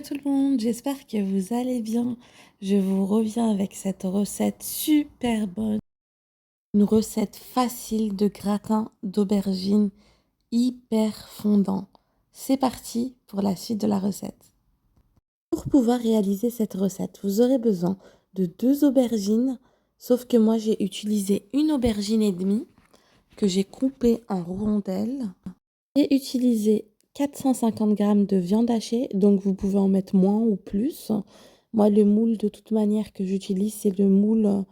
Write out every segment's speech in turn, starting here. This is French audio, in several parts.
Hello tout le monde, j'espère que vous allez bien. Je vous reviens avec cette recette super bonne. Une recette facile de gratin d'aubergine hyper fondant. C'est parti pour la suite de la recette. Pour pouvoir réaliser cette recette, vous aurez besoin de 2 aubergines, sauf que moi j'ai utilisé une aubergine et demie que j'ai coupée en rondelles. J'ai utilisé 450 g de viande hachée, donc vous pouvez en mettre moins ou plus. Moi, le moule, de toute manière, que j'utilise, c'est le moule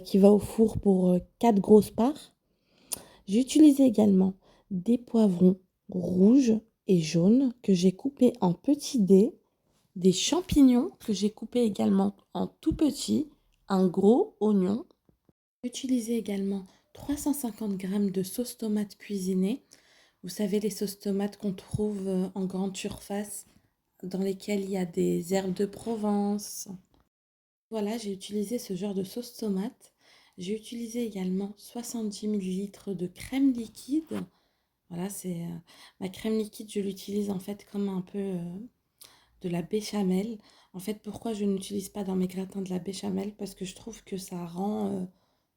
qui va au four pour 4 grosses parts. J'ai utilisé également des poivrons rouges et jaunes que j'ai coupés en petits dés, des champignons que j'ai coupés également en tout petits, un gros oignon. J'ai utilisé également 350 g de sauce tomate cuisinée. Vous savez, les sauces tomates qu'on trouve en grande surface, dans lesquelles il y a des herbes de Provence. Voilà, j'ai utilisé ce genre de sauce tomate. J'ai utilisé également 70 ml de crème liquide. Voilà, c'est ma crème liquide, je l'utilise en fait comme un peu de la béchamel. En fait, pourquoi je n'utilise pas dans mes gratins de la béchamel? Parce que je trouve que ça rend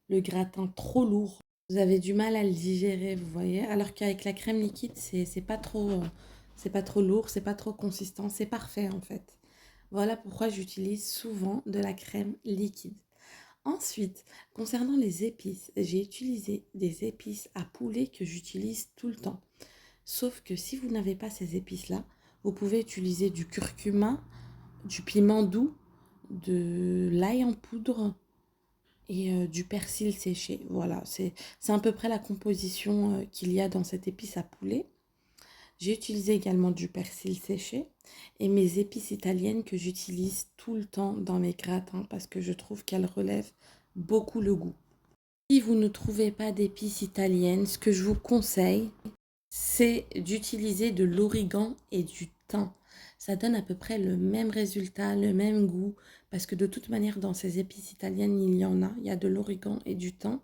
le gratin trop lourd. Vous avez du mal à le digérer, vous voyez. Alors qu'avec la crème liquide, c'est pas trop lourd, c'est pas trop consistant, c'est parfait en fait. Voilà pourquoi j'utilise souvent de la crème liquide. Ensuite, concernant les épices, j'ai utilisé des épices à poulet que j'utilise tout le temps. Sauf que si vous n'avez pas ces épices-là, vous pouvez utiliser du curcuma, du piment doux, de l'ail en poudre et du persil séché. Voilà, c'est à peu près la composition qu'il y a dans cette épice à poulet. J'ai utilisé également du persil séché et mes épices italiennes que j'utilise tout le temps dans mes gratins parce que je trouve qu'elles relèvent beaucoup le goût. Si vous ne trouvez pas d'épices italiennes, ce que je vous conseille, c'est d'utiliser de l'origan et du thym. Ça donne à peu près le même résultat, le même goût, parce que de toute manière, dans ces épices italiennes, il y a de l'origan et du thym.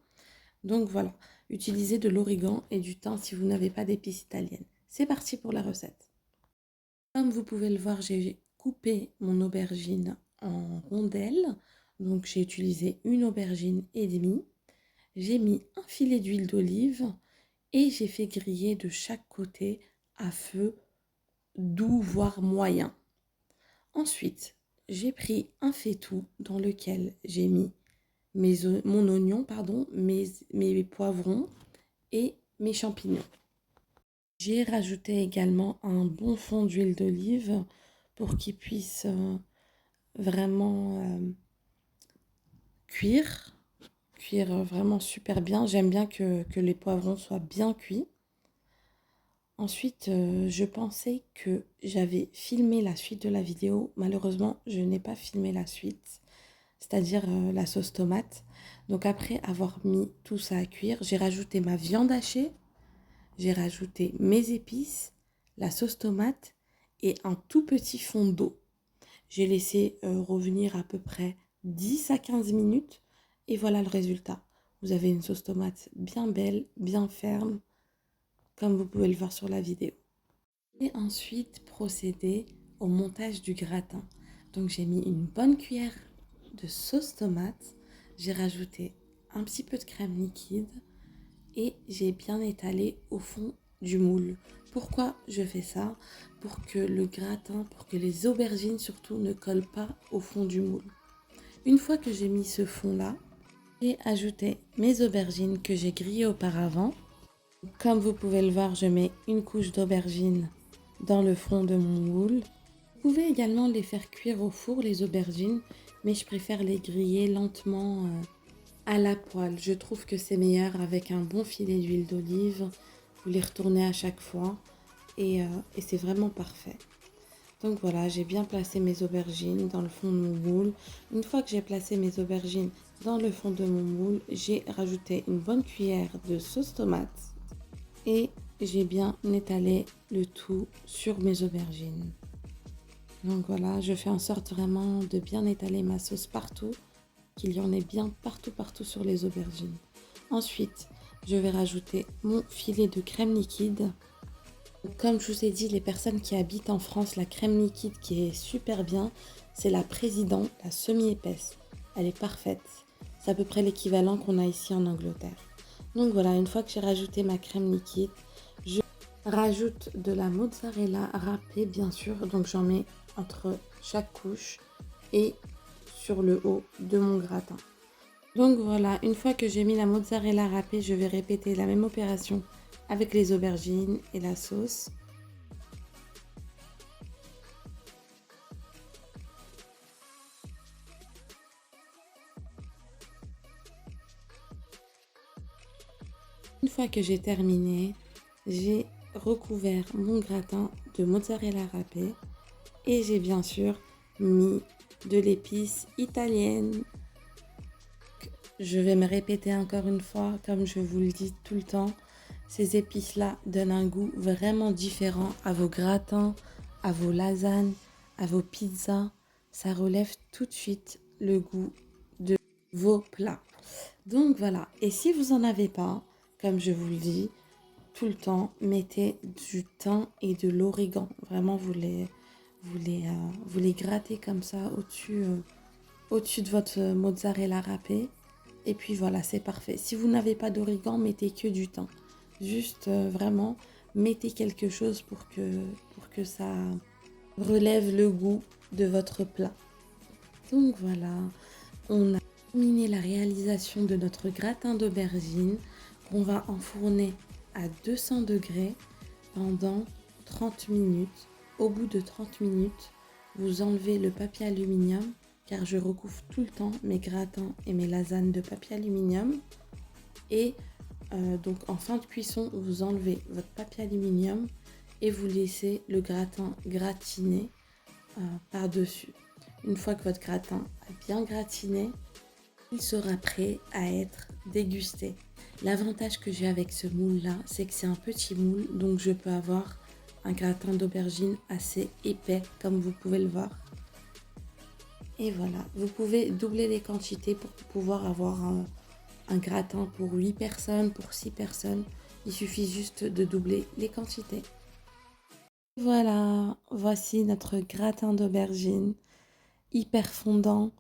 Donc voilà, utilisez de l'origan et du thym si vous n'avez pas d'épices italiennes. C'est parti pour la recette. Comme vous pouvez le voir, j'ai coupé mon aubergine en rondelles. Donc j'ai utilisé une aubergine et demie. J'ai mis un filet d'huile d'olive et j'ai fait griller de chaque côté à feu doux voire moyen. Ensuite, j'ai pris un faitout dans lequel j'ai mis mon oignon, mes poivrons et mes champignons. J'ai rajouté également un bon fond d'huile d'olive pour qu'il puisse vraiment cuire vraiment super bien. J'aime bien que les poivrons soient bien cuits. Ensuite, je pensais que j'avais filmé la suite de la vidéo. Malheureusement, je n'ai pas filmé la suite, c'est-à-dire la sauce tomate. Donc après avoir mis tout ça à cuire, j'ai rajouté ma viande hachée, j'ai rajouté mes épices, la sauce tomate et un tout petit fond d'eau. J'ai laissé revenir à peu près 10 à 15 minutes et voilà le résultat. Vous avez une sauce tomate bien belle, bien ferme, comme vous pouvez le voir sur la vidéo. Et ensuite procéder au montage du gratin. Donc j'ai mis une bonne cuillère de sauce tomate, j'ai rajouté un petit peu de crème liquide et j'ai bien étalé au fond du moule. Pourquoi je fais ça? Pour que le gratin, pour que les aubergines surtout ne collent pas au fond du moule. Une fois que j'ai mis ce fond là, j'ai ajouté mes aubergines que j'ai grillées auparavant. Comme vous pouvez le voir, je mets une couche d'aubergine dans le fond de mon moule. Vous pouvez également les faire cuire au four, les aubergines, mais je préfère les griller lentement à la poêle. Je trouve que c'est meilleur avec un bon filet d'huile d'olive. Vous les retournez à chaque fois et c'est vraiment parfait. Donc voilà, j'ai bien placé mes aubergines dans le fond de mon moule. Une fois que j'ai placé mes aubergines dans le fond de mon moule, j'ai rajouté une bonne cuillère de sauce tomate et j'ai bien étalé le tout sur mes aubergines. Donc voilà, je fais en sorte vraiment de bien étaler ma sauce partout, qu'il y en ait bien partout sur les aubergines. Ensuite, je vais rajouter mon filet de crème liquide Comme je vous ai dit, les personnes qui habitent en France, la crème liquide qui est super bien, c'est la Président, la semi-épaisse. Elle est parfaite. C'est à peu près l'équivalent qu'on a ici en Angleterre. Donc voilà, une fois que j'ai rajouté ma crème liquide, je rajoute de la mozzarella râpée bien sûr. Donc j'en mets entre chaque couche et sur le haut de mon gratin. Donc voilà, une fois que j'ai mis la mozzarella râpée, je vais répéter la même opération avec les aubergines et la sauce. Une fois que j'ai terminé, j'ai recouvert mon gratin de mozzarella râpée et j'ai bien sûr mis de l'épice italienne. Je vais me répéter encore une fois, comme je vous le dis tout le temps, ces épices-là donnent un goût vraiment différent à vos gratins, à vos lasagnes, à vos pizzas. Ça relève tout de suite le goût de vos plats. Donc voilà, et si vous n'en avez pas, comme je vous le dis, tout le temps, mettez du thym et de l'origan. Vraiment, vous les grattez comme ça au-dessus de votre mozzarella râpée. Et puis voilà, c'est parfait. Si vous n'avez pas d'origan, mettez que du thym. Juste vraiment, mettez quelque chose pour que ça relève le goût de votre plat. Donc voilà, on a terminé la réalisation de notre gratin d'aubergine qu'on va enfourner à 200 degrés pendant 30 minutes. Au bout de 30 minutes, vous enlevez le papier aluminium car je recouvre tout le temps mes gratins et mes lasagnes de papier aluminium. Et donc en fin de cuisson, vous enlevez votre papier aluminium et vous laissez le gratin gratiner par-dessus. Une fois que votre gratin a bien gratiné, il sera prêt à être dégusté. L'avantage que j'ai avec ce moule-là, c'est que c'est un petit moule, donc je peux avoir un gratin d'aubergine assez épais, comme vous pouvez le voir. Et voilà, vous pouvez doubler les quantités pour pouvoir avoir un gratin pour 8 personnes, pour 6 personnes. Il suffit juste de doubler les quantités. Voilà, voici notre gratin d'aubergine, hyper fondant,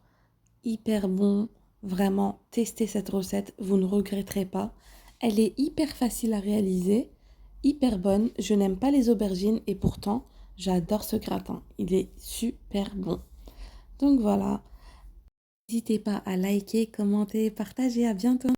hyper bon. Vraiment, testez cette recette, vous ne regretterez pas. Elle est hyper facile à réaliser, hyper bonne. Je n'aime pas les aubergines et pourtant, j'adore ce gratin. Il est super bon. Donc voilà, n'hésitez pas à liker, commenter, partager. À bientôt.